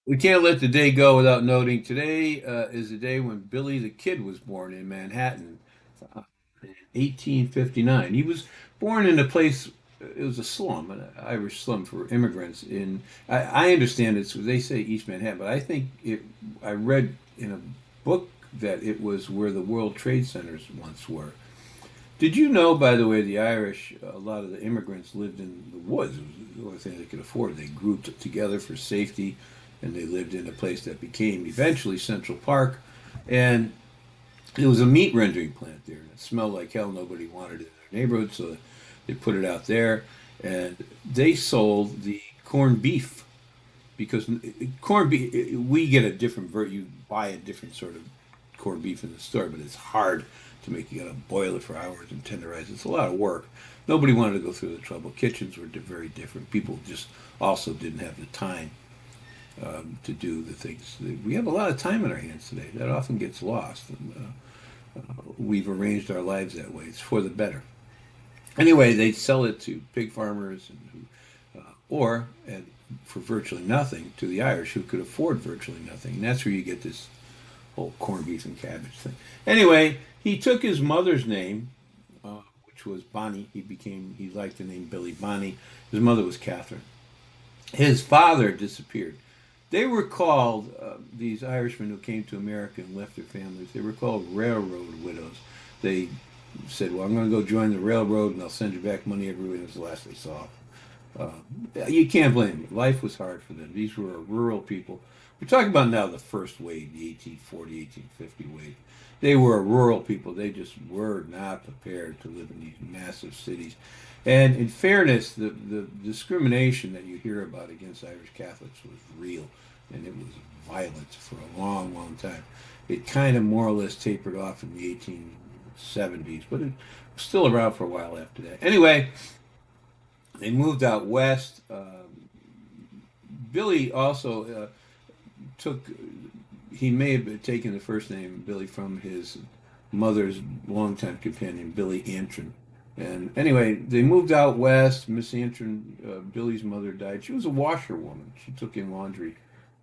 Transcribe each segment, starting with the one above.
We can't let the day go without noting today is the day when Billy the Kid was born in Manhattan, uh, in 1859. He was born in a place, it was a slum, an Irish slum for immigrants. I understand it's, they say East Manhattan, but I think I read in a book that it was where the World Trade Centers once were. Did you know, by the way, the Irish, a lot of the immigrants lived in the woods. It was the only thing they could afford. They grouped together for safety, and they lived in a place that became eventually Central Park. And it was a meat rendering plant there, and it smelled like hell. Nobody wanted it in their neighborhood, so they put it out there. And they sold the corned beef because corned beef, we get a different you buy a different sort of corned beef in the store, but it's hard to make. You got to boil it for hours and tenderize it. It's a lot of work. Nobody wanted to go through the trouble. Kitchens were very different. People just also didn't have the time to do the things. We have a lot of time in our hands today. That often gets lost. And, we've arranged our lives that way. It's for the better. Anyway, they sell it to pig farmers or for virtually nothing to the Irish who could afford virtually nothing. And that's where you get this whole corned beef and cabbage thing. Anyway, he took his mother's name, which was Bonnie. He liked the name Billy Bonnie. His mother was Catherine. His father disappeared. They were called, these Irishmen who came to America and left their families, they were called railroad widows. They said, well, I'm going to go join the railroad and I'll send you back money every week. It was the last they saw. Uh, you can't blame them. Life was hard for them. These were rural people. We're talking about now the first wave, the 1840, 1850 wave. They were rural people. They just were not prepared to live in these massive cities. And in fairness, the discrimination that you hear about against Irish Catholics was real, and it was violent for a long, long time. It kind of more or less tapered off in the 1870s, but it was still around for a while after that. Anyway, they moved out west. Billy also took, he may have taken the first name Billy from his mother's longtime companion, Billy Antrim. And anyway, they moved out west. Miss Antrim, Billy's mother died. She was a washerwoman. She took in laundry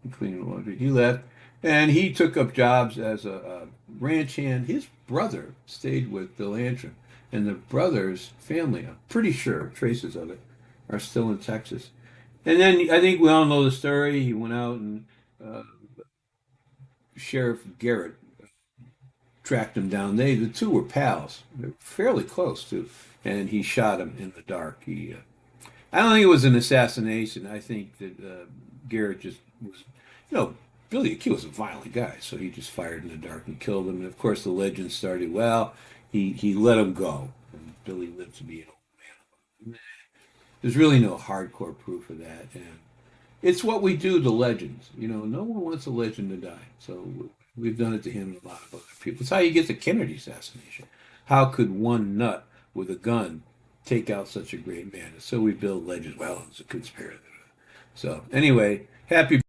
and cleaning laundry. He left, and he took up jobs as a ranch hand. His brother stayed with Bill Antrim, and the brother's family, I'm pretty sure, traces of it, are still in Texas. And then I think we all know the story. He went out and uh, Sheriff Garrett tracked him down. The two were pals. They were fairly close too, and he shot him in the dark. I don't think it was an assassination. I think that Garrett just was, you know, Billy the Kid was a violent guy, so he just fired in the dark and killed him. And of course, the legend started. Well, he let him go, and Billy lived to be an old man. There's really no hardcore proof of that, and it's what we do to legends. No one wants a legend to die, so we've done it to him and a lot of other people. It's how you get the Kennedy assassination. How could one nut with a gun take out such a great man? So we build legends. Well, it's a conspiracy. So anyway, happy